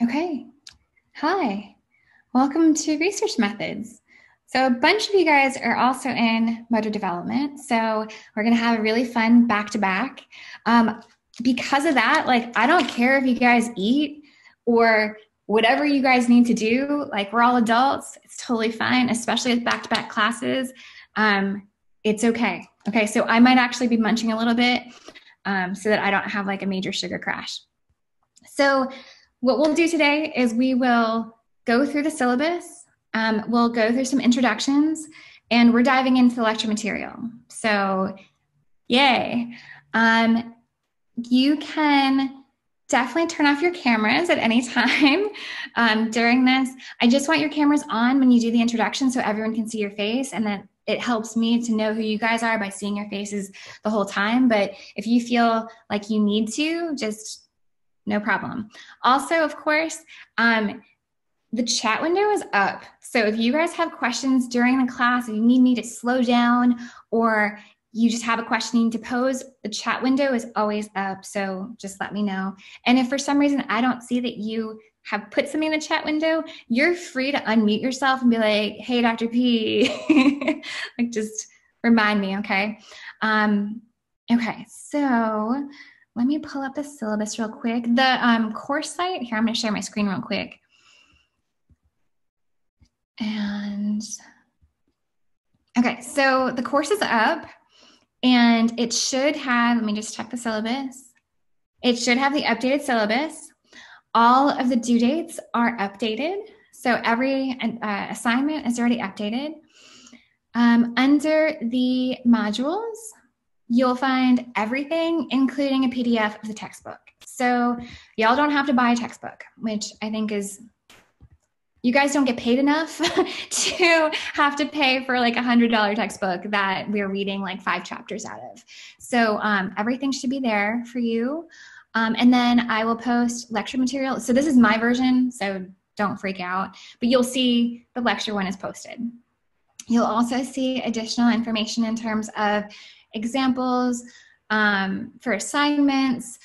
Okay. Hi. Welcome to Research Methods. So a bunch of you guys are also in motor development. So we're going to have a really fun back-to-back. Because of that, like, I don't care if you guys eat or whatever you guys need to do. Like, we're all adults. It's totally fine, especially with back-to-back classes. It's okay. Okay, so I might actually be munching a little bit so that I don't have like a major sugar crash. So what we'll do today is we will go through the syllabus, we'll go through some introductions, and we're diving into the lecture material. So yay. You can definitely turn off your cameras at any time during this. I just want your cameras on when you do the introduction so everyone can see your face, and then it helps me to know who you guys are by seeing your faces the whole time. But if you feel like you need to, just no problem. Also, of course, the chat window is up. So if you guys have questions during the class, if you need me to slow down or you just have a question you need to pose, the chat window is always up. So just let me know. And if for some reason I don't see that you have put something in the chat window, you're free to unmute yourself and be like, hey, Dr. P, like just remind me, okay? Okay, so let me pull up the syllabus real quick. The course site, here, I'm going to share my screen real quick. And, okay, so the course is up, and it should have, let me just check the syllabus. It should have the updated syllabus. All of the due dates are updated, so every assignment is already updated. Under the modules, you'll find everything, including a PDF of the textbook. So y'all don't have to buy a textbook, which I think is, you guys don't get paid enough to have to pay for like $100 textbook that we're reading like 5 chapters out of. So everything should be there for you. And then I will post lecture material. So this is my version, so don't freak out, but you'll see the lecture one is posted. You'll also see additional information in terms of examples for assignments,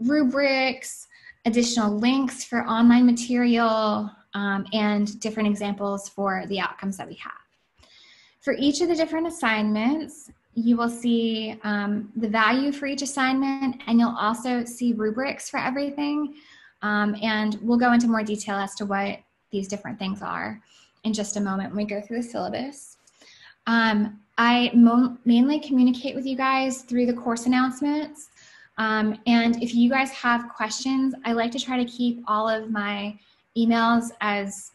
rubrics, additional links for online material, and different examples for the outcomes that we have. For each of the different assignments, you will see the value for each assignment, and you'll also see rubrics for everything. And we'll go into more detail as to what these different things are in just a moment when we go through the syllabus. I mainly communicate with you guys through the course announcements. And if you guys have questions, I like to try to keep all of my emails as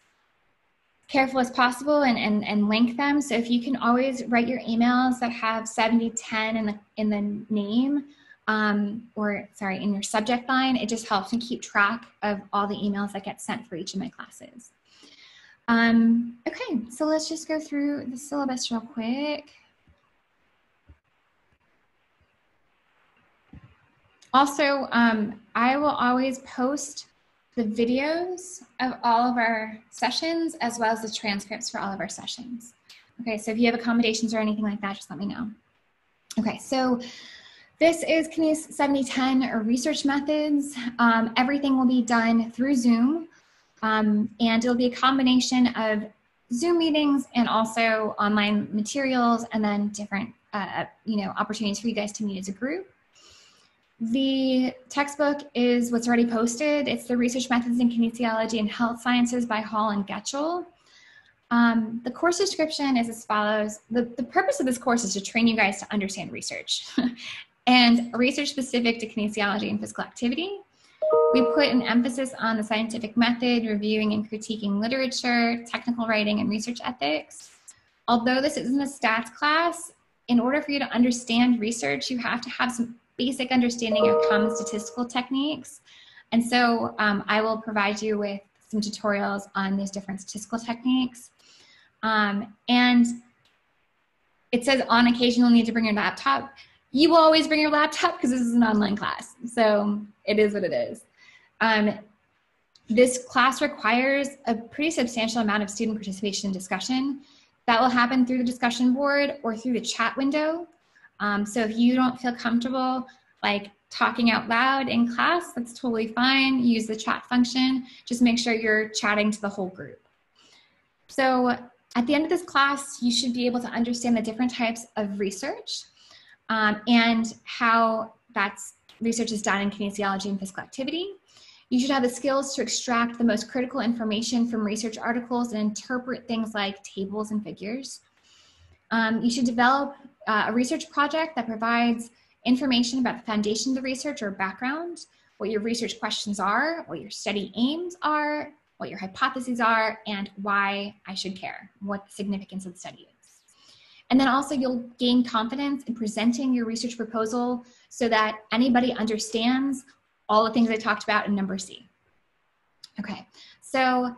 careful as possible and link them. So if you can always write your emails that have 7010 in the name, or sorry, in your subject line, it just helps me keep track of all the emails that get sent for each of my classes. Okay, so let's just go through the syllabus real quick. Also, I will always post the videos of all of our sessions as well as the transcripts for all of our sessions. Okay, so if you have accommodations or anything like that, just let me know. Okay, so this is KINE7010 or research methods. Everything will be done through Zoom. And it'll be a combination of Zoom meetings and also online materials, and then different opportunities for you guys to meet as a group. The textbook is what's already posted. It's the Research Methods in Kinesiology and Health Sciences by Hall and Getchell. The course description is as follows. The purpose of this course is to train you guys to understand research and research specific to kinesiology and physical activity. We put an emphasis on the scientific method, reviewing and critiquing literature, technical writing, and research ethics. Although this isn't a stats class, in order for you to understand research, you have to have some basic understanding of common statistical techniques. And so I will provide you with some tutorials on these different statistical techniques. And it says on occasion you'll need to bring your laptop. You will always bring your laptop because this is an online class. So it is what it is. This class requires a pretty substantial amount of student participation and discussion. That will happen through the discussion board or through the chat window. So if you don't feel comfortable like talking out loud in class, that's totally fine. Use the chat function. Just make sure you're chatting to the whole group. So at the end of this class, you should be able to understand the different types of research and how research is done in kinesiology and physical activity. You should have the skills to extract the most critical information from research articles and interpret things like tables and figures. You should develop a research project that provides information about the foundation of the research or background, what your research questions are, what your study aims are, what your hypotheses are, and why I should care, what the significance of the study is. And then also you'll gain confidence in presenting your research proposal so that anybody understands all the things I talked about in number C. Okay, so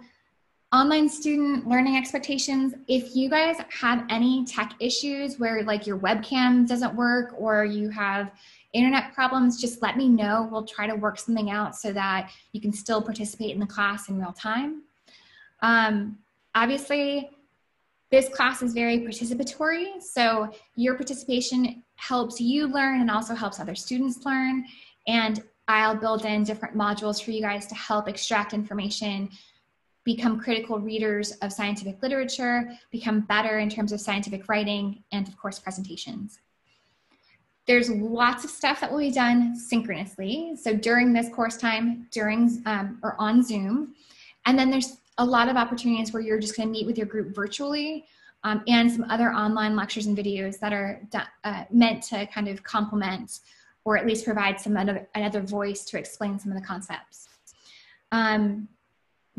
online student learning expectations. If you guys have any tech issues where like your webcam doesn't work or you have internet problems, just let me know. We'll try to work something out so that you can still participate in the class in real time. Obviously, this class is very participatory, so your participation helps you learn and also helps other students learn. And I'll build in different modules for you guys to help extract information, become critical readers of scientific literature, become better in terms of scientific writing, and of course, presentations. There's lots of stuff that will be done synchronously. So during this course time, or on Zoom. And then there's a lot of opportunities where you're just gonna meet with your group virtually and some other online lectures and videos that are meant to kind of complement or at least provide another voice to explain some of the concepts.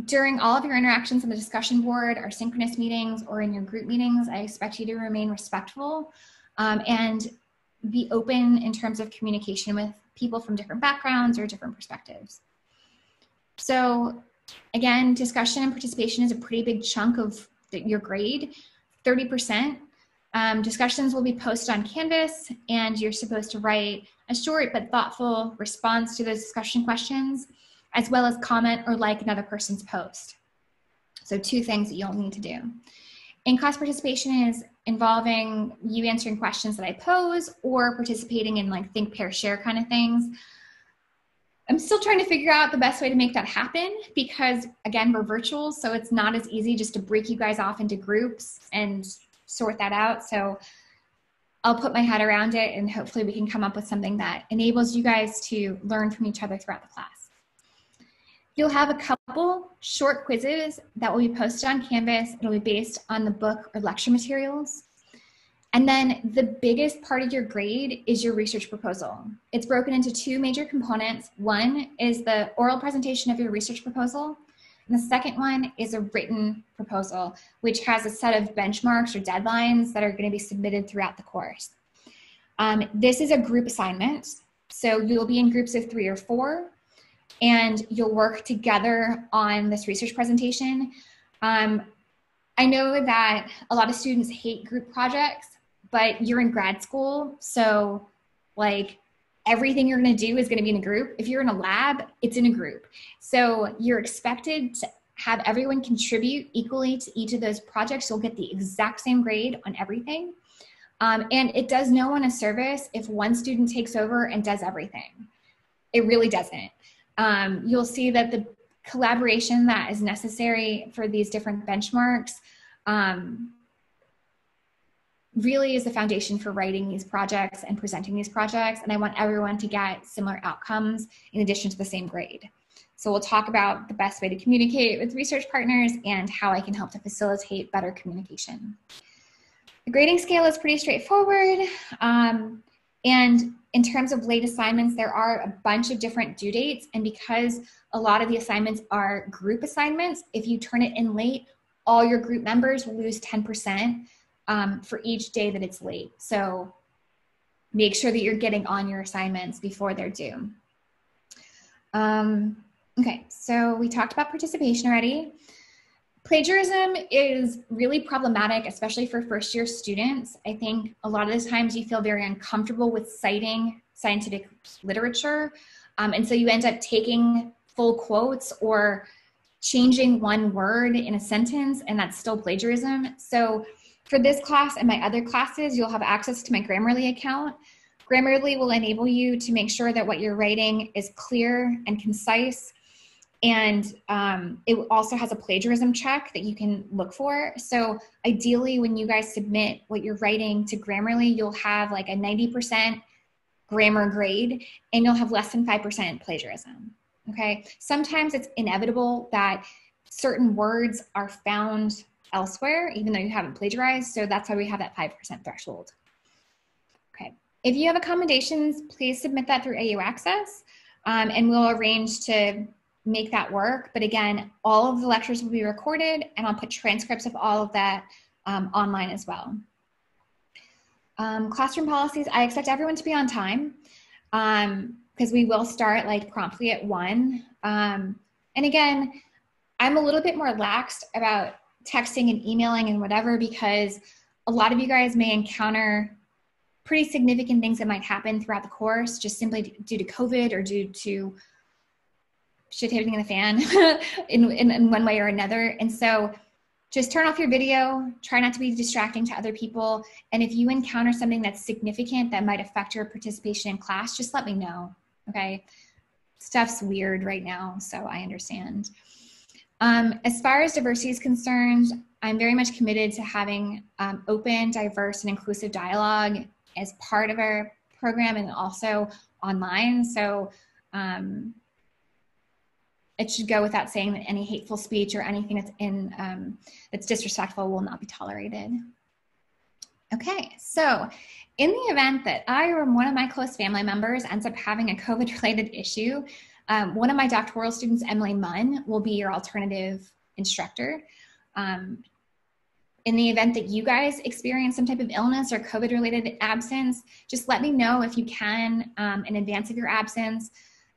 During all of your interactions on the discussion board, our synchronous meetings, or in your group meetings, I expect you to remain respectful and be open in terms of communication with people from different backgrounds or different perspectives. So again, discussion and participation is a pretty big chunk of your grade, 30%. Discussions will be posted on Canvas, and you're supposed to write a short but thoughtful response to those discussion questions, as well as comment or like another person's post. So 2 things that you'll need to do. In-class participation is involving you answering questions that I pose or participating in like think, pair, share kind of things. I'm still trying to figure out the best way to make that happen because again, we're virtual, so it's not as easy just to break you guys off into groups and sort that out. So I'll put my head around it and hopefully we can come up with something that enables you guys to learn from each other throughout the class. You'll have a couple short quizzes that will be posted on Canvas. It'll be based on the book or lecture materials. And then the biggest part of your grade is your research proposal. It's broken into 2 major components. One is the oral presentation of your research proposal. And the second one is a written proposal, which has a set of benchmarks or deadlines that are going to be submitted throughout the course. This is a group assignment. So you'll be in groups of 3 or 4. And you'll work together on this research presentation. I know that a lot of students hate group projects, but you're in grad school, so like everything you're gonna do is gonna be in a group. If you're in a lab, it's in a group. So you're expected to have everyone contribute equally to each of those projects. You'll get the exact same grade on everything. And it does no one a service if one student takes over and does everything. It really doesn't. You'll see that the collaboration that is necessary for these different benchmarks really is the foundation for writing these projects and presenting these projects. And I want everyone to get similar outcomes in addition to the same grade. So we'll talk about the best way to communicate with research partners and how I can help to facilitate better communication. The grading scale is pretty straightforward. And in terms of late assignments, there are a bunch of different due dates. And because a lot of the assignments are group assignments, if you turn it in late, all your group members will lose 10% for each day that it's late. So make sure that you're getting on your assignments before they're due. Okay, so we talked about participation already. Plagiarism is really problematic, especially for first-year students. I think a lot of the times you feel very uncomfortable with citing scientific literature. And so you end up taking full quotes or changing one word in a sentence, and that's still plagiarism. So for this class and my other classes, you'll have access to my Grammarly account. Grammarly will enable you to make sure that what you're writing is clear and concise. And it also has a plagiarism check that you can look for. So ideally, when you guys submit what you're writing to Grammarly, you'll have like a 90% grammar grade, and you'll have less than 5% plagiarism. Okay. Sometimes it's inevitable that certain words are found elsewhere, even though you haven't plagiarized. So that's why we have that 5% threshold. Okay. If you have accommodations, please submit that through AU Access, and we'll arrange to make that work. But again, all of the lectures will be recorded, and I'll put transcripts of all of that online as well. Classroom policies, I expect everyone to be on time because we will start like promptly at 1. And again, I'm a little bit more lax about texting and emailing and whatever, because a lot of you guys may encounter pretty significant things that might happen throughout the course, just simply due to COVID or due to shit hitting in the fan in one way or another. And so just turn off your video, try not to be distracting to other people. And if you encounter something that's significant that might affect your participation in class, just let me know, okay? Stuff's weird right now, so I understand. As far as diversity is concerned, I'm very much committed to having open, diverse, and inclusive dialogue as part of our program and also online. So it should go without saying that any hateful speech or anything that's that's disrespectful will not be tolerated. Okay, so in the event that I or one of my close family members ends up having a COVID-related issue, one of my doctoral students, Emily Munn, will be your alternative instructor. In the event that you guys experience some type of illness or COVID-related absence, just let me know if you can in advance of your absence,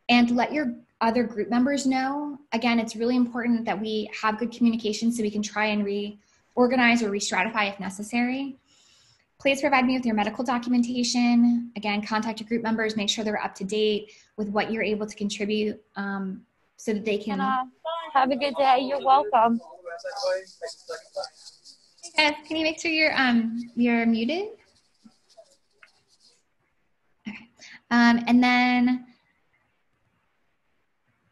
and let your other group members know. Again, it's really important that we have good communication so we can try and reorganize or re-stratify if necessary. Please provide me with your medical documentation. Again, contact your group members, make sure they're up to date with what you're able to contribute so that they can. Have a good day. You're welcome. Yes, can you make sure you're muted? Okay. And then,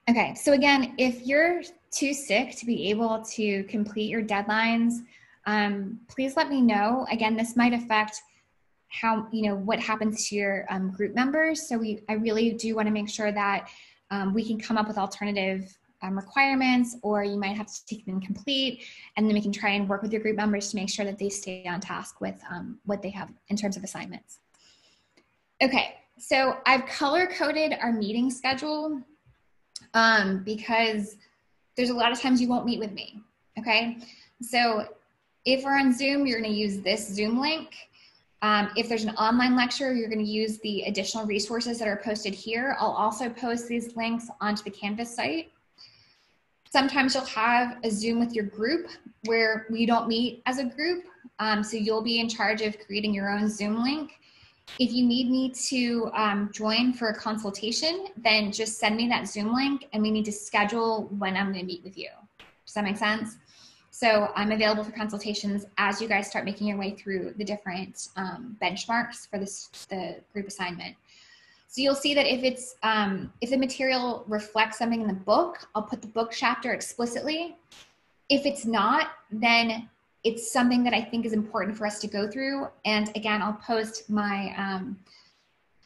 okay, so again, if you're too sick to be able to complete your deadlines, please let me know. Again, this might affect how, what happens to your group members. So I really do want to make sure that we can come up with alternative requirements, or you might have to take them incomplete, and then we can try and work with your group members to make sure that they stay on task with what they have in terms of assignments. Okay, so I've color-coded our meeting schedule because there's a lot of times you won't meet with me, okay? So if we're on Zoom, you're gonna use this Zoom link. If there's an online lecture, you're gonna use the additional resources that are posted here. I'll also post these links onto the Canvas site. Sometimes you'll have a Zoom with your group where we don't meet as a group, so you'll be in charge of creating your own Zoom link. If you need me to join for a consultation, then just send me that Zoom link and we need to schedule when I'm gonna meet with you. Does that make sense? So I'm available for consultations as you guys start making your way through the different benchmarks for the group assignment. So you'll see that if the material reflects something in the book, I'll put the book chapter explicitly. If it's not, then it's something that I think is important for us to go through. And again, I'll post my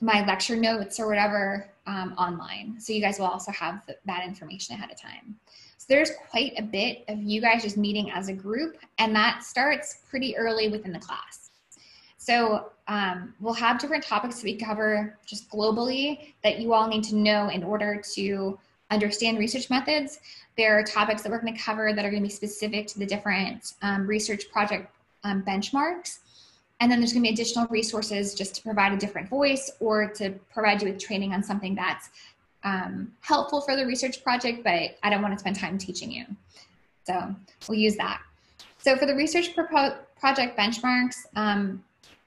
my lecture notes or whatever online. So you guys will also have that information ahead of time. So there's quite a bit of you guys just meeting as a group, and that starts pretty early within the class. So we'll have different topics that we cover just globally that you all need to know in order to understand research methods. There are topics that we're going to cover that are going to be specific to the different research project benchmarks. And then there's going to be additional resources just to provide a different voice or to provide you with training on something that's helpful for the research project, but I don't want to spend time teaching you. So we'll use that. So for the research project benchmarks,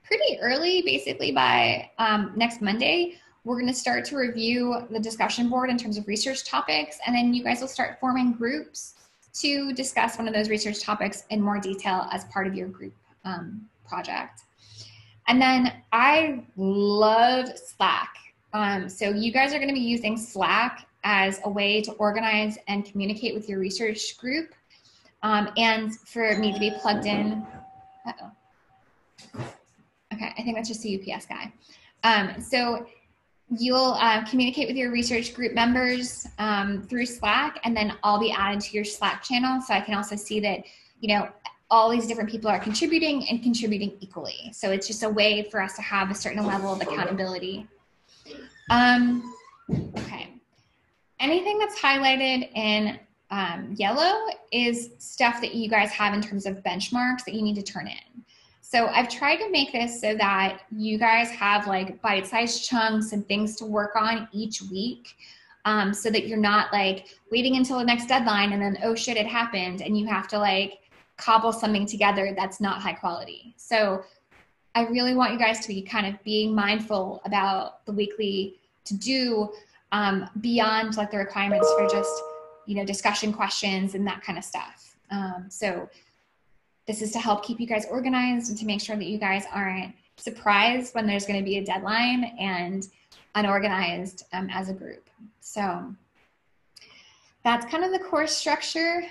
pretty early, basically by next Monday, we're going to start to review the discussion board in terms of research topics, and then you guys will start forming groups to discuss one of those research topics in more detail as part of your group project. And then I love Slack. So you guys are going to be using Slack as a way to organize and communicate with your research group, and for me to be plugged in. Uh-oh. Okay, I think that's just a UPS guy. So you'll communicate with your research group members through Slack, and then I'll be added to your Slack channel. So I can also see that, all these different people are contributing and contributing equally. So it's just a way for us to have a certain level of accountability. Okay. Anything that's highlighted in yellow is stuff that you guys have in terms of benchmarks that you need to turn in. So I've tried to make this so that you guys have like bite-sized chunks and things to work on each week, so that you're not like waiting until the next deadline and then, oh shit, it happened, and you have to like cobble something together that's not high quality. So I really want you guys to be kind of being mindful about the weekly to do, beyond like the requirements for just, discussion questions and that kind of stuff. So this is to help keep you guys organized and to make sure that you guys aren't surprised when there's going to be a deadline and unorganized as a group. So that's kind of the course structure.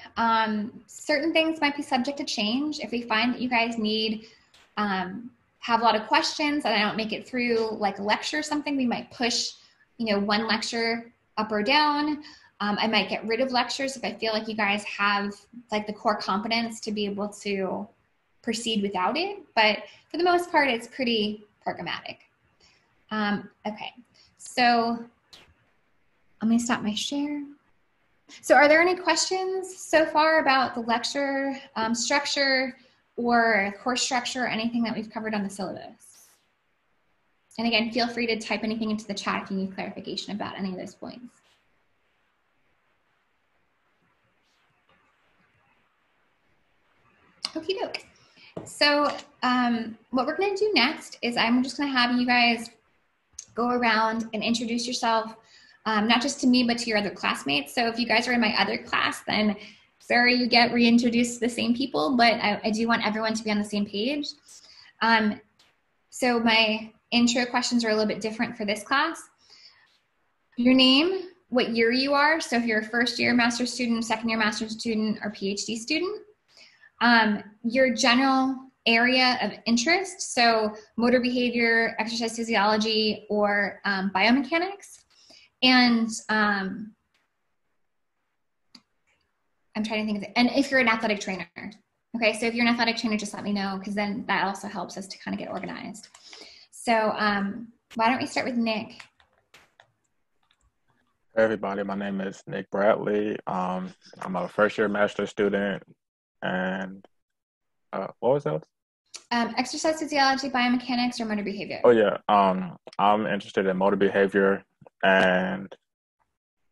Certain things might be subject to change. If we find that you guys need, have a lot of questions and I don't make it through like a lecture or something, we might push, one lecture up or down. I might get rid of lectures if I feel like you guys have like the core competence to be able to proceed without it. But for the most part, it's pretty programmatic. Okay, so let me stop my share. So are there any questions so far about the lecture structure or course structure or anything that we've covered on the syllabus? And again, feel free to type anything into the chat if you need clarification about any of those points. Okie doke. So what we're going to do next is I'm just going to have you guys go around and introduce yourself, not just to me, but to your other classmates. So if you guys are in my other class, then sorry you get reintroduced to the same people, but I do want everyone to be on the same page. So my intro questions are a little bit different for this class. Your name, what year you are. So if you're a first year master's student, second year master's student, or PhD student. Your general area of interest, so motor behavior, exercise physiology, or biomechanics. And I'm trying to think of it. And if you're an athletic trainer. Okay, so if you're an athletic trainer, just let me know, because then that also helps us to kind of get organized. So why don't we start with Nick? Hey everybody, my name is Nick Bradley. I'm a first year master's student, and what was that? Exercise physiology, biomechanics, or motor behavior? Oh yeah, I'm interested in motor behavior, and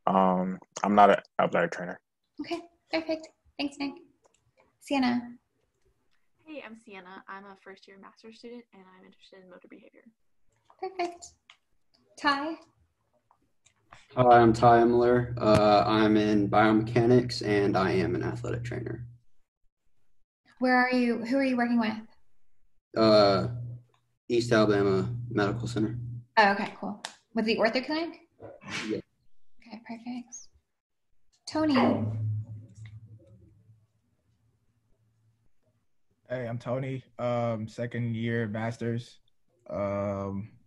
I'm not an athletic trainer. Okay, perfect. Thanks, Nick. Sienna. Hey, I'm Sienna. I'm a first year master's student and I'm interested in motor behavior. Perfect. Ty. Hi, I'm Ty Emler. I'm in biomechanics and I am an athletic trainer. Where are you? Who are you working with? East Alabama Medical Center. Oh, okay, cool. With the ortho clinic? Yeah. Okay, perfect. Tony. Hey, I'm Tony. Second year master's,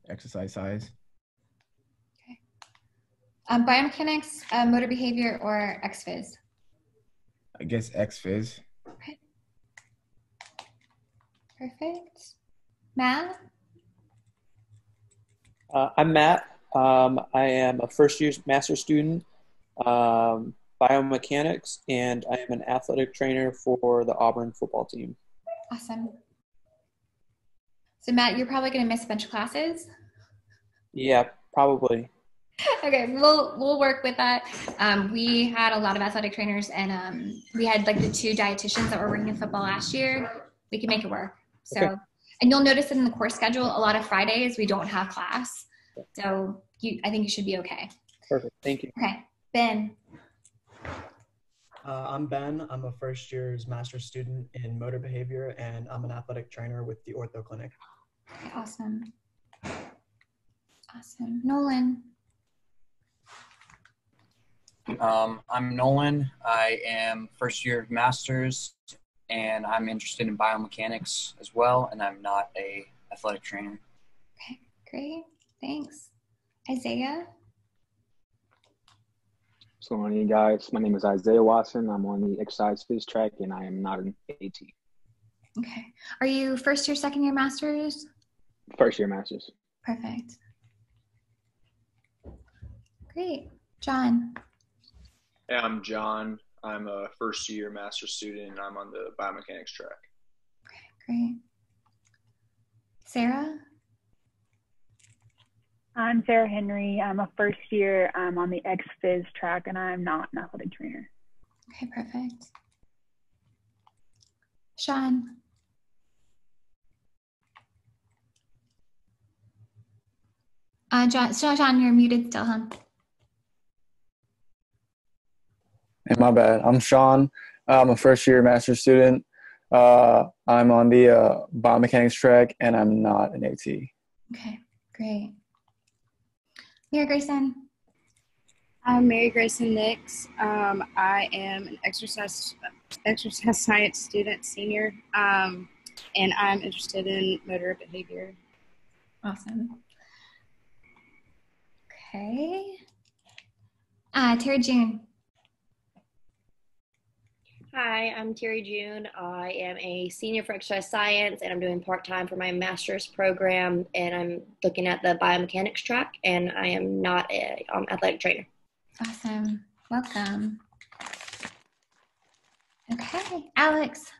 exercise science. Okay. Biomechanics, motor behavior, or XPhys? I guess XPhys. Okay. Perfect. Matt? I'm Matt. I am a first year master's student, biomechanics, and I am an athletic trainer for the Auburn football team. Awesome. So Matt, you're probably going to miss a bunch of classes? Yeah, probably. Okay, we'll work with that. We had a lot of athletic trainers, and we had like the 2 dietitians that were working in football last year. We can make it work. So, okay. And you'll notice in the course schedule, a lot of Fridays we don't have class. So I think you should be okay. Perfect. Thank you. Okay, Ben. I'm Ben. I'm a first year's master's student in motor behavior, and I'm an athletic trainer with the ortho clinic. Okay, awesome. Awesome. Nolan. I'm Nolan. I am first year of master's, and I'm interested in biomechanics as well, and I'm not a athletic trainer. Okay, great. Thanks. Isaiah. So on you guys, my name is Isaiah Watson. I'm on the exercise phys track and I am not an AT. Okay. Are you first year, second year masters? First year masters. Perfect. Great. John. Hey, I'm John. I'm a first year master's student and I'm on the biomechanics track. Okay, great. Sarah. I'm Sarah Henry. I'm a first year. I'm on the X-Phys track, and I'm not an athletic trainer. Okay, perfect. Sean. Sean, you're muted still, huh? Hey, my bad. I'm Sean. I'm a first year master's student. I'm on the biomechanics track, and I'm not an AT. Okay, great. Mary Grayson. I'm Mary Grayson Nix. I am an exercise science student, senior, and I'm interested in motor behavior. Awesome. Okay. Terry June. Hi, I'm Terry June. I am a senior for exercise science, and I'm doing part-time for my master's program, and I'm looking at the biomechanics track, and I am not an athletic trainer. Awesome. Welcome. Okay. Alex.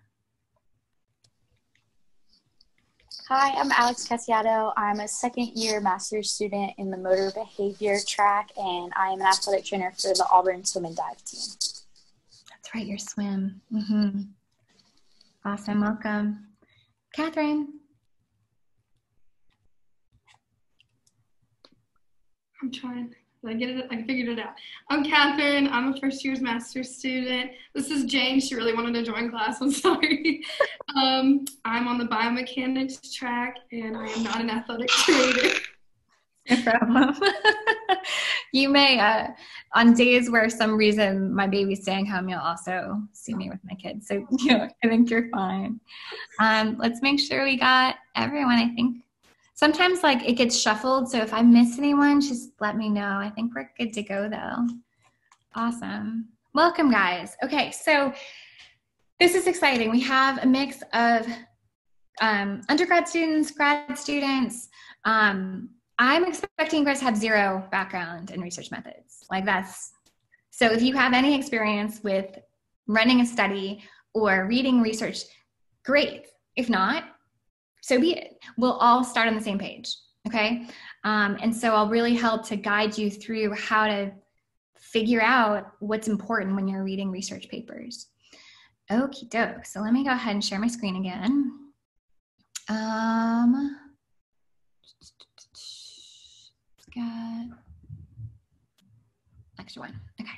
Hi, I'm Alex Casiato. I'm a second year master's student in the motor behavior track, and I am an athletic trainer for the Auburn swim and dive team. That's right, your swim. Mm-hmm. Awesome. Welcome. Catherine. I'm trying. Did I get it? I figured it out. I'm Catherine. I'm a first year's master's student. This is Jane. She really wanted to join class. I'm sorry. I'm on the biomechanics track, and I am not an athletic trainer. No problem. You may, on days where some reason my baby's staying home, you'll also see me with my kids. So, I think you're fine. Let's make sure we got everyone. I think sometimes it gets shuffled. So if I miss anyone, just let me know. I think we're good to go though. Awesome. Welcome, guys. Okay. So this is exciting. We have a mix of undergrad students, grad students. I'm expecting you guys to have zero background in research methods. So if you have any experience with running a study or reading research, great. If not, so be it. We'll all start on the same page, okay? And so I'll really help to guide you through how to figure out what's important when you're reading research papers. Okie doke. So let me go ahead and share my screen again. Got lecture one. Okay.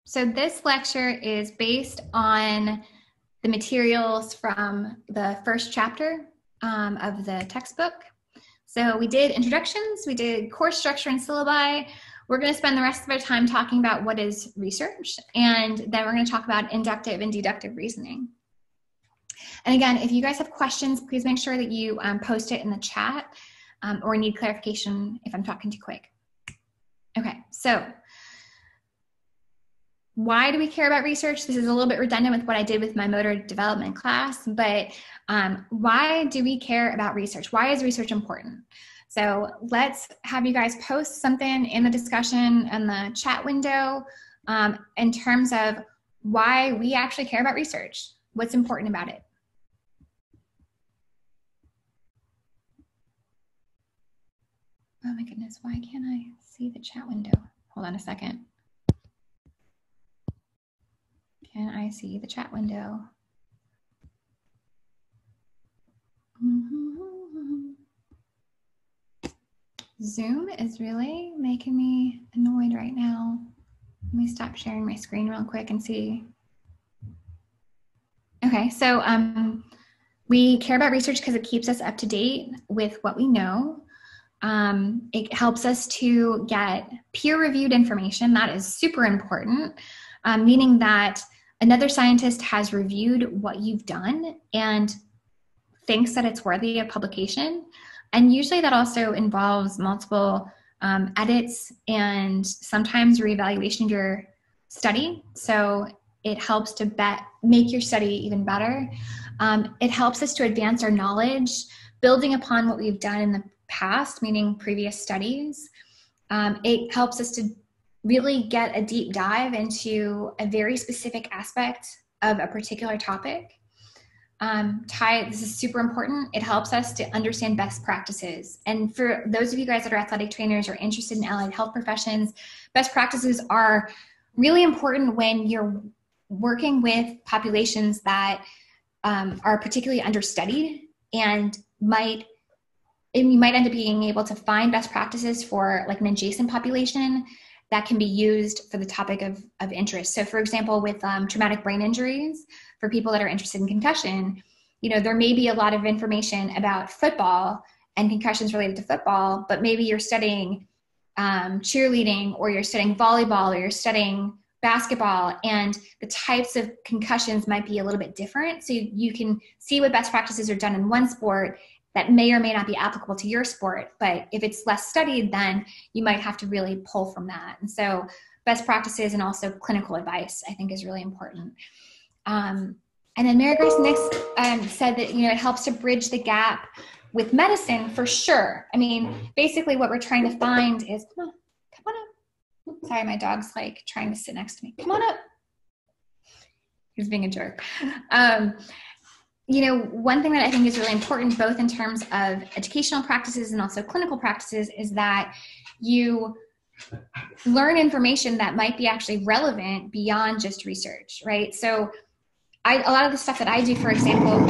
So this lecture is based on the materials from the first chapter of the textbook. So we did introductions, we did course structure and syllabi. We're going to spend the rest of our time talking about what is research, and then we're going to talk about inductive and deductive reasoning. And again, if you guys have questions, please make sure that you post it in the chat or need clarification if I'm talking too quick. Okay, so why do we care about research? This is a little bit redundant with what I did with my motor development class, but why do we care about research? Why is research important? So let's have you guys post something in the discussion in the chat window in terms of why we actually care about research. What's important about it? Oh my goodness, why can't I see the chat window? Hold on a second. Can I see the chat window? Zoom is really making me annoyed right now. Let me stop sharing my screen real quick and see. Okay, so We care about research because it keeps us up to date with what we know. It helps us to get peer-reviewed information. That is super important, meaning that another scientist has reviewed what you've done and thinks that it's worthy of publication. And usually that also involves multiple edits and sometimes reevaluation of your study. So it helps to make your study even better. It helps us to advance our knowledge, building upon what we've done in the past, meaning previous studies. It helps us to really get a deep dive into a very specific aspect of a particular topic. This is super important. It helps us to understand best practices. And for those of you guys that are athletic trainers or interested in allied health professions, best practices are really important when you're working with populations that are particularly understudied and you might end up being able to find best practices for like an adjacent population that can be used for the topic of interest. So for example, with traumatic brain injuries, for people that are interested in concussion, there may be a lot of information about football and concussions related to football, but maybe you're studying cheerleading, or you're studying volleyball, or you're studying basketball, and the types of concussions might be a little bit different. So you can see what best practices are done in one sport that may or may not be applicable to your sport. But if it's less studied, then you might have to really pull from that. And so best practices and also clinical advice, I think, is really important. And then Mary Grace Nix said that, it helps to bridge the gap with medicine for sure. I mean, basically what we're trying to find is, come on up. Sorry, my dog's like trying to sit next to me. Come on up. He's being a jerk. One thing that I think is really important, both in terms of educational practices and also clinical practices, is that you learn information that might be actually relevant beyond just research, right? So a lot of the stuff that I do, for example,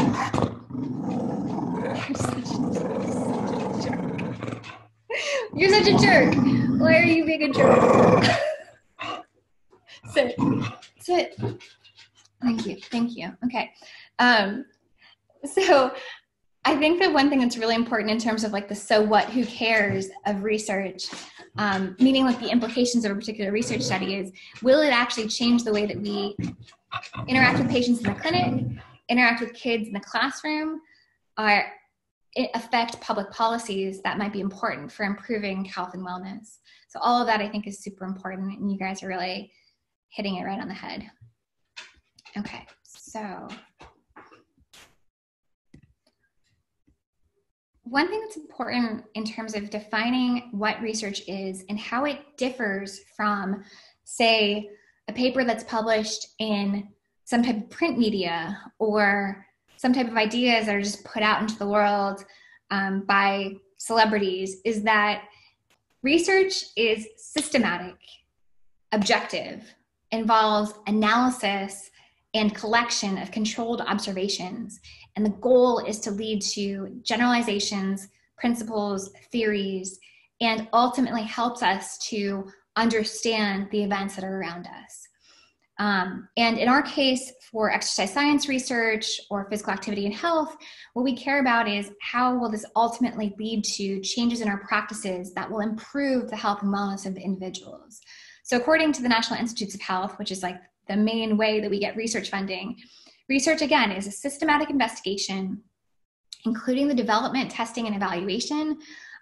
you're such a jerk. Why are you being a jerk? Sit. Thank you. Okay. So I think that one thing that's really important in terms of like the so what, who cares of research, meaning like the implications of a particular research study, is, will it actually change the way that we interact with patients in the clinic, interact with kids in the classroom, or affect public policies that might be important for improving health and wellness? So all of that I think is super important, and you guys are really hitting it right on the head. Okay, so one thing that's important in terms of defining what research is and how it differs from, say, a paper that's published in some type of print media or some type of ideas that are just put out into the world by celebrities, is that research is systematic, objective, involves analysis and collection of controlled observations. And the goal is to lead to generalizations, principles, theories, and ultimately helps us to understand the events that are around us. And in our case, for exercise science research or physical activity and health, what we care about is how will this ultimately lead to changes in our practices that will improve the health and wellness of individuals. So according to the National Institutes of Health, which is like the main way that we get research funding, research, again, is a systematic investigation, including the development, testing, and evaluation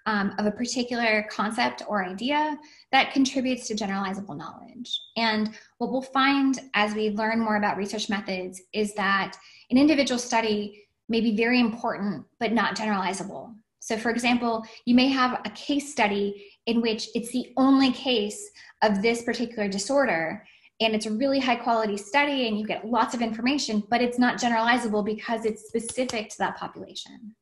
of a particular concept or idea that contributes to generalizable knowledge. And what we'll find as we learn more about research methods is that an individual study may be very important, but not generalizable. So for example, you may have a case study in which it's the only case of this particular disorder, and it's a really high quality study and you get lots of information, but it's not generalizable because it's specific to that population.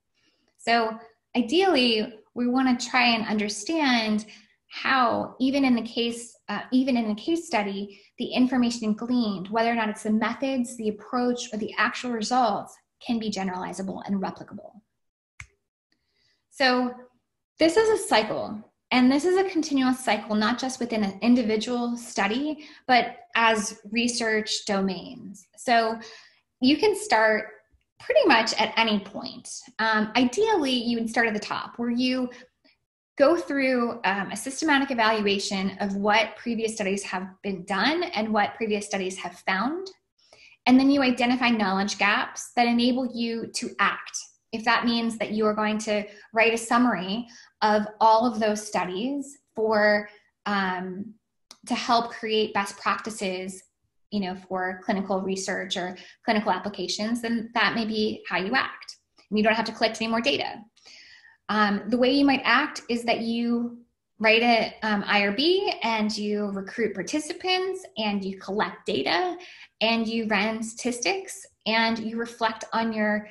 So ideally, we want to try and understand how, even in a case study, the information gleaned, whether or not it's the methods, the approach, or the actual results, can be generalizable and replicable. So this is a cycle. And this is a continuous cycle, not just within an individual study, but as research domains. So you can start pretty much at any point. Ideally, you would start at the top where you go through a systematic evaluation of what previous studies have been done and what previous studies have found. And then you identify knowledge gaps that enable you to act. If that means that you are going to write a summary of all of those studies for to help create best practices, for clinical research or clinical applications, then that may be how you act. And you don't have to collect any more data. The way you might act is that you write an IRB and you recruit participants and you collect data and you run statistics and you reflect on your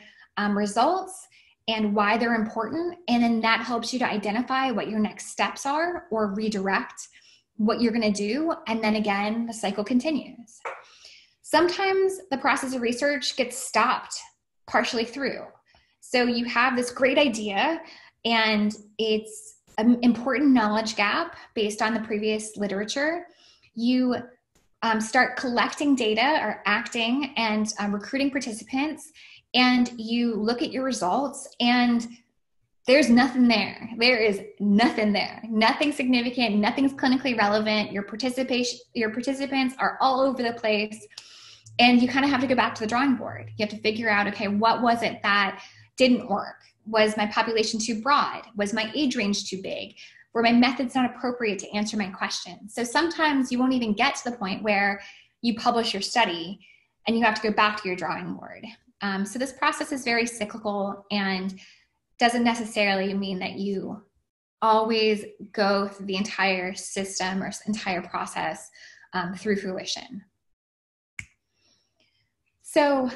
results and why they're important. And then that helps you to identify what your next steps are or redirect what you're going to do. And then again, the cycle continues. Sometimes the process of research gets stopped partially through. So you have this great idea and it's an important knowledge gap based on the previous literature. You start collecting data or acting and recruiting participants, and you look at your results and there's nothing there. There is nothing there. Nothing significant, nothing's clinically relevant. Your participants are all over the place. And you kind of have to go back to the drawing board. You have to figure out, okay, what was it that didn't work? Was my population too broad? Was my age range too big? Were my methods not appropriate to answer my questions? So sometimes you won't even get to the point where you publish your study and you have to go back to your drawing board. So this process is very cyclical and doesn't necessarily mean that you always go through the entire system or entire process through fruition. So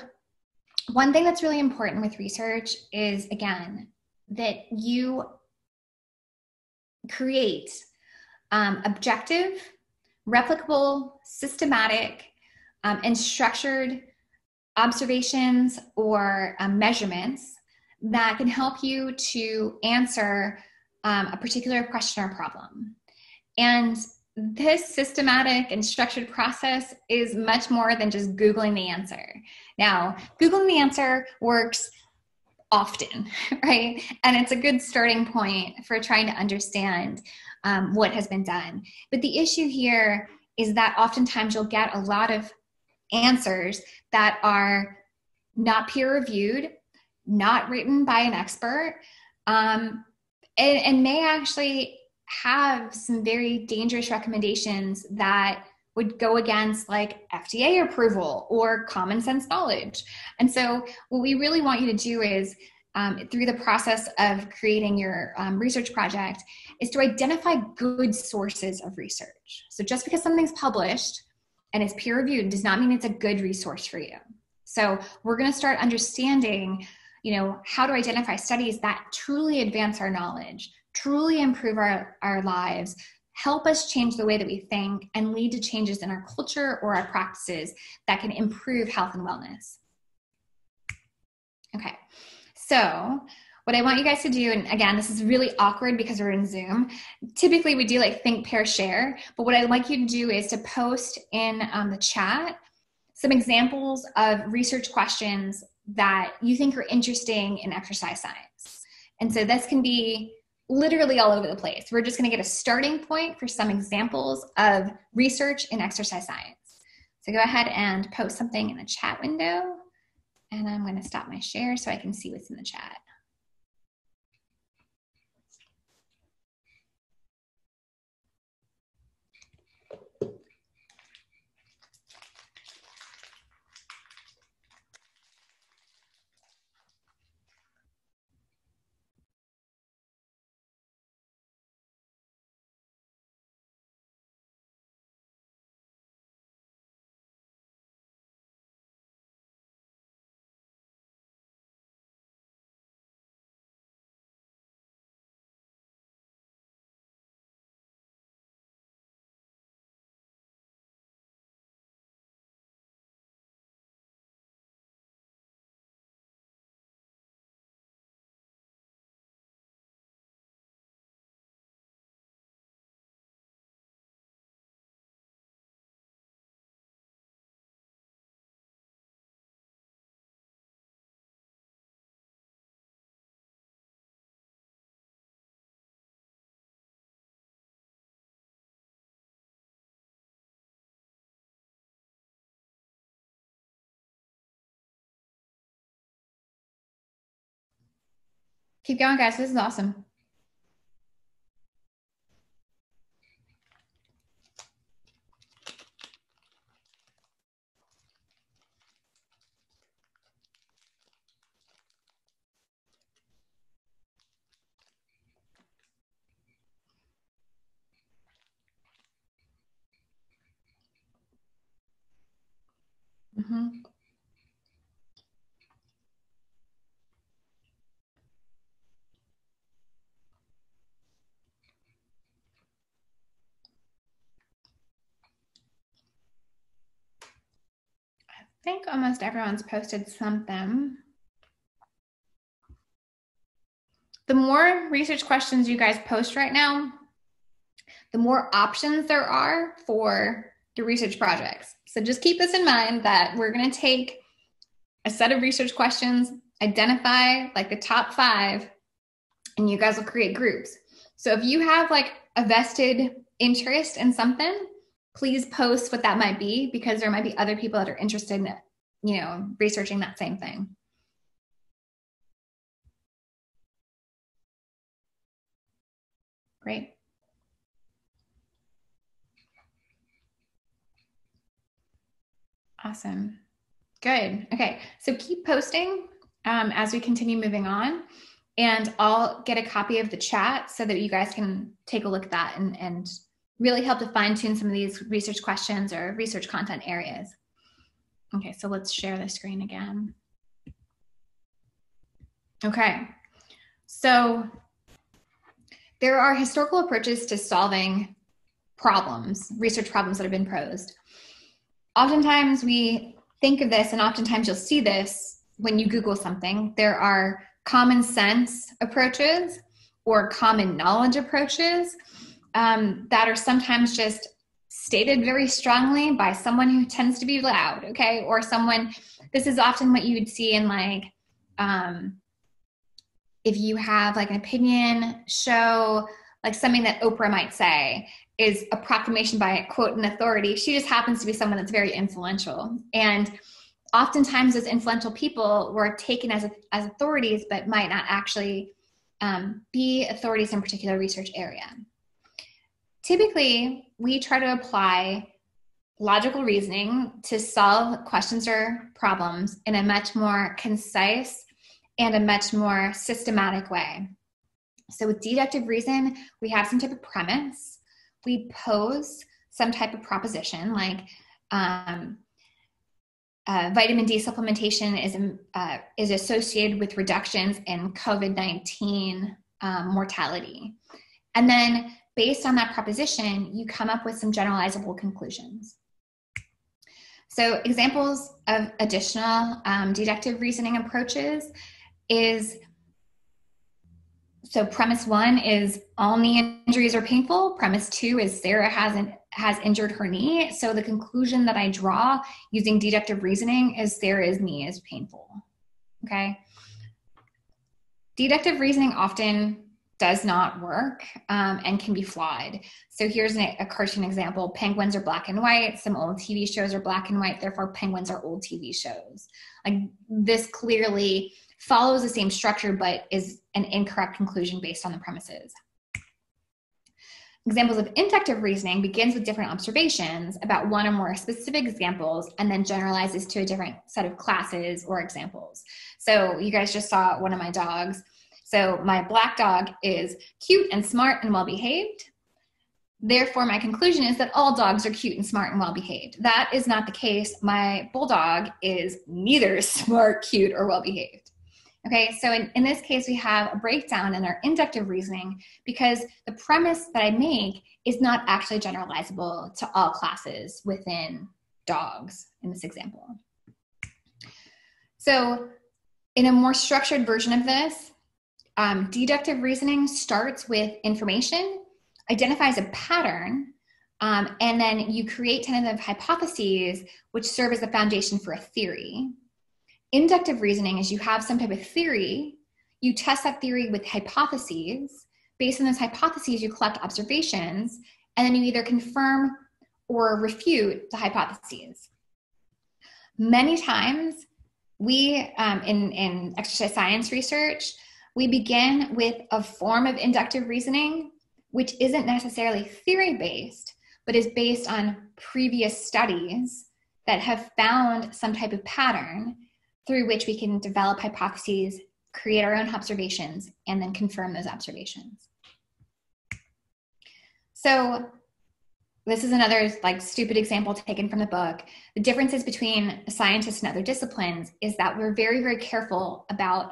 one thing that's really important with research is, again, that you create objective, replicable, systematic, and structured observations or measurements that can help you to answer a particular question or problem. And this systematic and structured process is much more than just Googling the answer. Now, Googling the answer works often, right? And it's a good starting point for trying to understand what has been done. But the issue here is that oftentimes you'll get a lot of answers that are not peer-reviewed, not written by an expert, and may actually have some very dangerous recommendations that would go against like FDA approval or common sense knowledge. And so what we really want you to do is through the process of creating your research project is to identify good sources of research. So just because something's published and it's peer reviewed does not mean it's a good resource for you. So we're going to start understanding, how to identify studies that truly advance our knowledge, truly improve our lives, help us change the way that we think, and lead to changes in our culture or our practices that can improve health and wellness. Okay, so what I want you guys to do, and again, this is really awkward because we're in Zoom. Typically we do like think, pair, share, but what I'd like you to do is to post in the chat some examples of research questions that you think are interesting in exercise science. And so this can be literally all over the place. We're just going to get a starting point for some examples of research in exercise science. So go ahead and post something in the chat window, and I'm going to stop my share so I can see what's in the chat. Keep going, guys. This is awesome. Mm-hmm. I think almost everyone's posted something. The more research questions you guys post right now, the more options there are for your research projects. So just keep this in mind that we're going to take a set of research questions, identify like the top 5, and you guys will create groups. So if you have like a vested interest in something, please post what that might be, because there might be other people that are interested in, you know, researching that same thing. Great. Awesome. Good. Okay. So keep posting as we continue moving on, and I'll get a copy of the chat so that you guys can take a look at that and really help to fine tune some of these research questions or research content areas. Okay. So let's share the screen again. Okay. So there are historical approaches to solving problems, research problems that have been posed. Oftentimes we think of this, and oftentimes you'll see this when you Google something. There are common sense approaches or common knowledge approaches that are sometimes just stated very strongly by someone who tends to be loud, okay? Or someone, this is often what you would see in like, if you have like an opinion show, like something that Oprah might say is a proclamation by, quote, an authority. She just happens to be someone that's very influential. And oftentimes those influential people were taken as authorities, but might not actually be authorities in a particular research area. Typically, we try to apply logical reasoning to solve questions or problems in a much more concise and a much more systematic way. So with deductive reason, we have some type of premise. We pose some type of proposition, like vitamin D supplementation is associated with reductions in COVID-19 mortality. And then based on that proposition, you come up with some generalizable conclusions. So examples of additional deductive reasoning approaches is, so premise 1 is all knee injuries are painful. Premise 2 is Sarah has injured her knee. So the conclusion that I draw using deductive reasoning is Sarah's knee is painful, okay? Deductive reasoning often does not work and can be flawed. So here's a cartoon example. Penguins are black and white. Some old TV shows are black and white. Therefore, penguins are old TV shows. Like, this clearly follows the same structure, but is an incorrect conclusion based on the premises. Examples of inductive reasoning begins with different observations about one or more specific examples and then generalizes to a different set of classes or examples. So you guys just saw one of my dogs. So my black dog is cute and smart and well-behaved. Therefore, my conclusion is that all dogs are cute and smart and well-behaved. That is not the case. My bulldog is neither smart, cute, or well-behaved. Okay, so in this case, we have a breakdown in our inductive reasoning because the premise that I make is not actually generalizable to all classes within dogs in this example. So in a more structured version of this, deductive reasoning starts with information, identifies a pattern, and then you create tentative hypotheses which serve as the foundation for a theory. Inductive reasoning is you have some type of theory, you test that theory with hypotheses. Based on those hypotheses, you collect observations, and then you either confirm or refute the hypotheses. Many times, we, in exercise science research, we begin with a form of inductive reasoning, which isn't necessarily theory-based, but is based on previous studies that have found some type of pattern through which we can develop hypotheses, create our own observations, and then confirm those observations. So this is another like stupid example taken from the book. The differences between scientists and other disciplines is that we're very, very careful about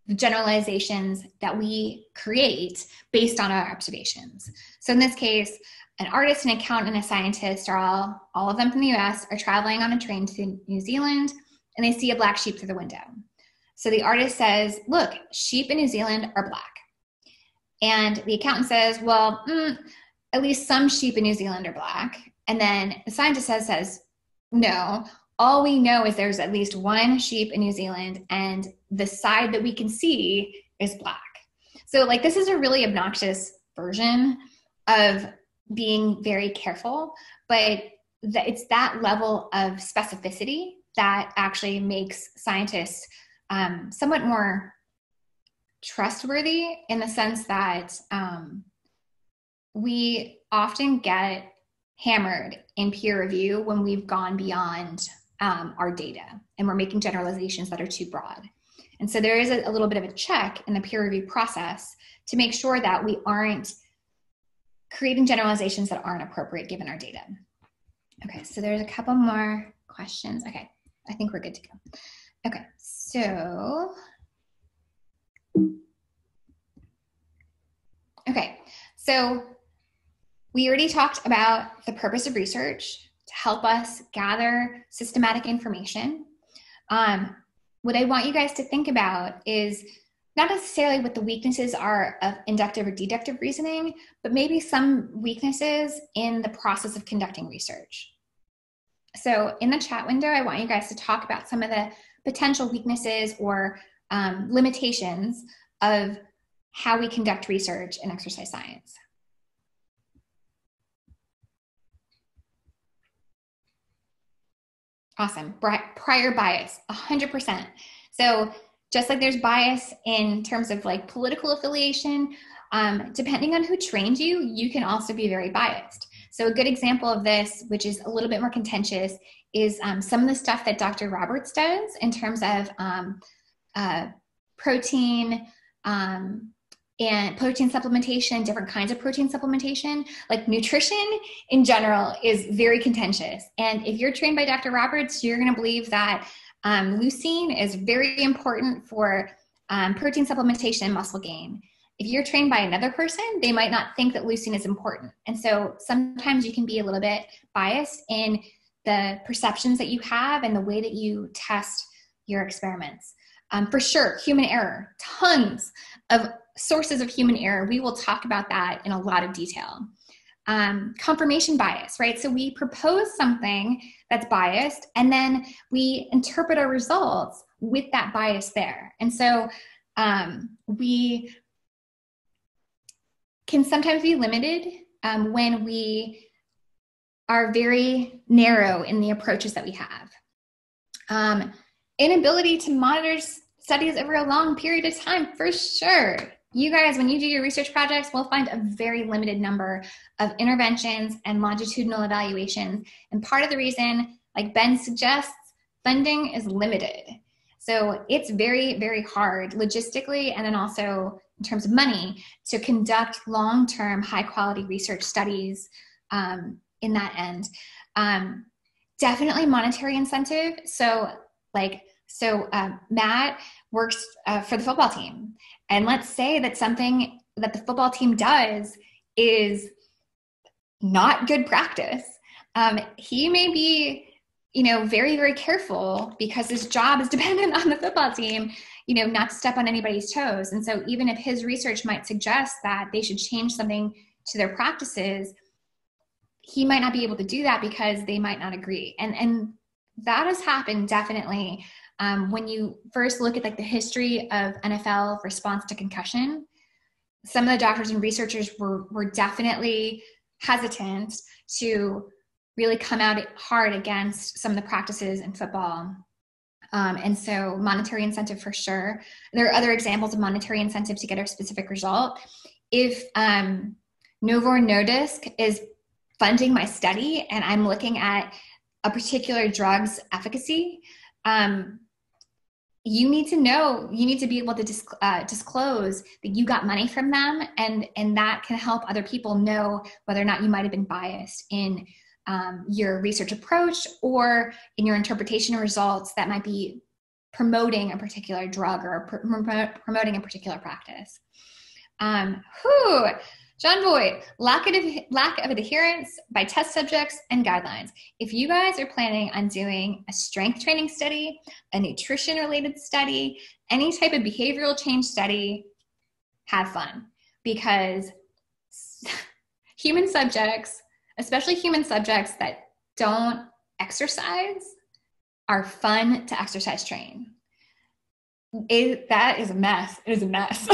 the generalizations that we create based on our observations. So in this case, an artist, an accountant, and a scientist are all of them from the US, are traveling on a train to New Zealand, and they see a black sheep through the window. So the artist says, look, sheep in New Zealand are black. And the accountant says, well, at least some sheep in New Zealand are black. And then the scientist says, no, all we know is there's at least one sheep in New Zealand, and the side that we can see is black. So like, this is a really obnoxious version of being very careful, but it's that level of specificity that actually makes scientists somewhat more trustworthy, in the sense that we often get hammered in peer review when we've gone beyond our data and we're making generalizations that are too broad. And so there is a little bit of a check in the peer review process to make sure that we aren't creating generalizations that aren't appropriate given our data. Okay, so there's a couple more questions. Okay, I think we're good to go. Okay, so, we already talked about the purpose of research, to help us gather systematic information. What I want you guys to think about is not necessarily what the weaknesses are of inductive or deductive reasoning, but maybe some weaknesses in the process of conducting research. So in the chat window, I want you guys to talk about some of the potential weaknesses or limitations of how we conduct research in exercise science. Awesome. Prior bias, 100%. So just like there's bias in terms of like political affiliation, depending on who trained you, you can also be very biased. So a good example of this, which is a little bit more contentious, is some of the stuff that Dr. Roberts does in terms of protein and protein supplementation, different kinds of protein supplementation. Like nutrition in general is very contentious. And if you're trained by Dr. Roberts, you're gonna believe that leucine is very important for protein supplementation and muscle gain. If you're trained by another person, they might not think that leucine is important. And so sometimes you can be a little bit biased in the perceptions that you have and the way that you test your experiments. For sure, human error, tons of sources of human error. We will talk about that in a lot of detail. Confirmation bias, right? So we propose something that's biased, and then we interpret our results with that bias there. And so we can sometimes be limited when we are very narrow in the approaches that we have. Inability to monitor studies over a long period of time, for sure. You guys, when you do your research projects, we'll find a very limited number of interventions and longitudinal evaluations. And part of the reason, like Ben suggests, funding is limited. So it's very, very hard logistically, and then also in terms of money, to conduct long-term high-quality research studies in that end. Definitely monetary incentive. So Matt works for the football team. And let's say that something that the football team does is not good practice. He may be, very, very careful, because his job is dependent on the football team, not to step on anybody's toes. And so even if his research might suggest that they should change something to their practices, he might not be able to do that because they might not agree. And that has happened definitely. When you first look at like the history of NFL response to concussion, some of the doctors and researchers were definitely hesitant to really come out hard against some of the practices in football And so monetary incentive for sure. There are other examples of monetary incentive to get a specific result. If Novo Nordisk is funding my study and I'm looking at a particular drug's efficacy, you need to know, you need to be able to disclose that you got money from them, and that can help other people know whether or not you might have been biased in your research approach or in your interpretation of results that might be promoting a particular drug or promoting a particular practice. John Boyd, lack of adherence by test subjects and guidelines. If you guys are planning on doing a strength training study, a nutrition related study, any type of behavioral change study, have fun, because human subjects, especially human subjects that don't exercise, are fun to exercise train. That is a mess. It is a mess.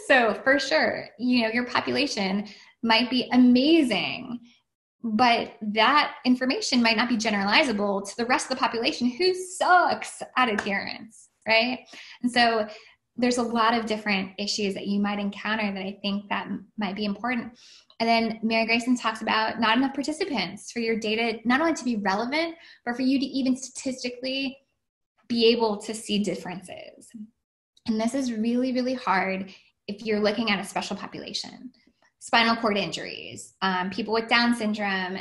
So for sure, your population might be amazing, but that information might not be generalizable to the rest of the population who sucks at adherence, right? And so there's a lot of different issues that you might encounter that I think that might be important. And then Mary Grayson talks about not enough participants for your data, not only to be relevant, but for you to even statistically be able to see differences. And this is really, really hard if you're looking at a special population. Spinal cord injuries, people with Down syndrome,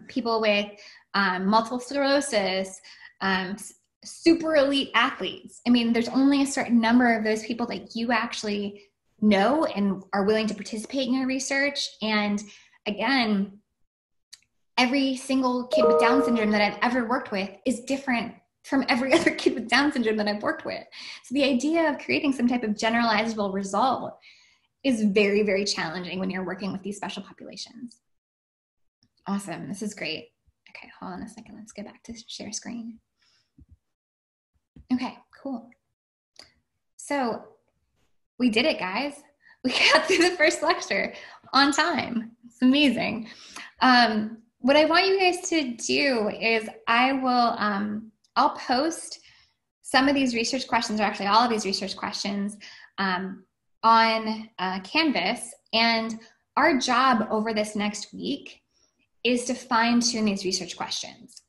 people with multiple sclerosis, super elite athletes. I mean, there's only a certain number of those people that you actually know and are willing to participate in your research. And again, every single kid with Down syndrome that I've ever worked with is different from every other kid with Down syndrome that I've worked with. So the idea of creating some type of generalizable result is very, very challenging when you're working with these special populations. Awesome, this is great. Okay, hold on a second, let's go back to share screen. Okay, cool. So we did it, guys. We got through the first lecture on time. It's amazing. What I want you guys to do is I'll post some of these research questions, or actually all of these research questions, on Canvas. And our job over this next week is to fine tune these research questions.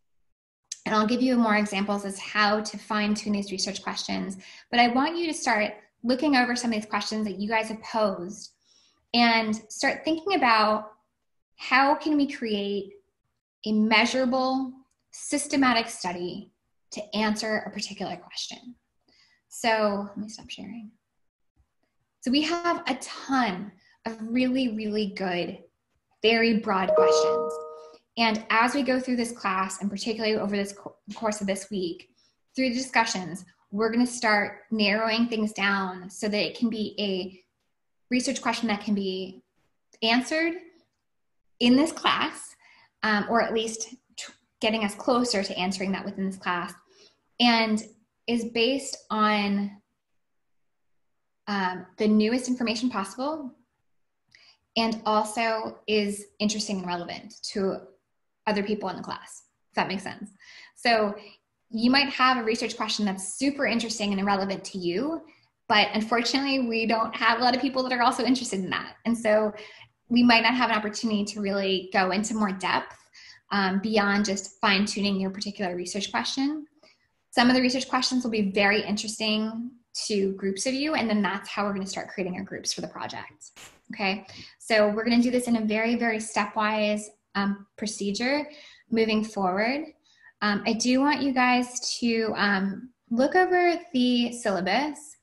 And I'll give you more examples as how to fine tune these research questions. But I want you to start looking over some of these questions that you guys have posed and start thinking about how can we create a measurable, systematic study to answer a particular question. So let me stop sharing. So we have a ton of really, really good, very broad questions. And as we go through this class, and particularly over this course of this week, through the discussions, we're going to start narrowing things down so that it can be a research question that can be answered in this class, or at least getting us closer to answering that within this class, and is based on the newest information possible, and also is interesting and relevant to other people in the class, if that makes sense. So you might have a research question that's super interesting and relevant to you, but unfortunately we don't have a lot of people that are also interested in that. And so we might not have an opportunity to really go into more depth beyond just fine tuning your particular research question. Some of the research questions will be very interesting to groups of you, and then that's how we're going to start creating our groups for the project. Okay, so we're going to do this in a very, very stepwise procedure moving forward. I do want you guys to look over the syllabus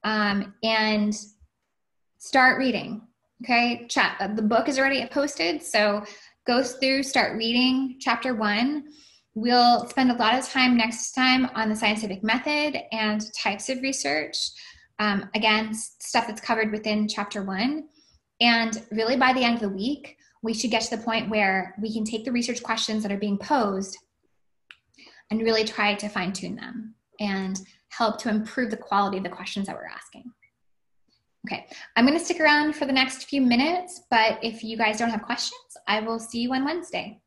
and start reading. Okay, the book is already posted, so go through, start reading chapter 1. We'll spend a lot of time next time on the scientific method and types of research. Again, stuff that's covered within chapter 1. And really by the end of the week, we should get to the point where we can take the research questions that are being posed and really try to fine tune them and help to improve the quality of the questions that we're asking. Okay, I'm going to stick around for the next few minutes, but if you guys don't have questions, I will see you on Wednesday.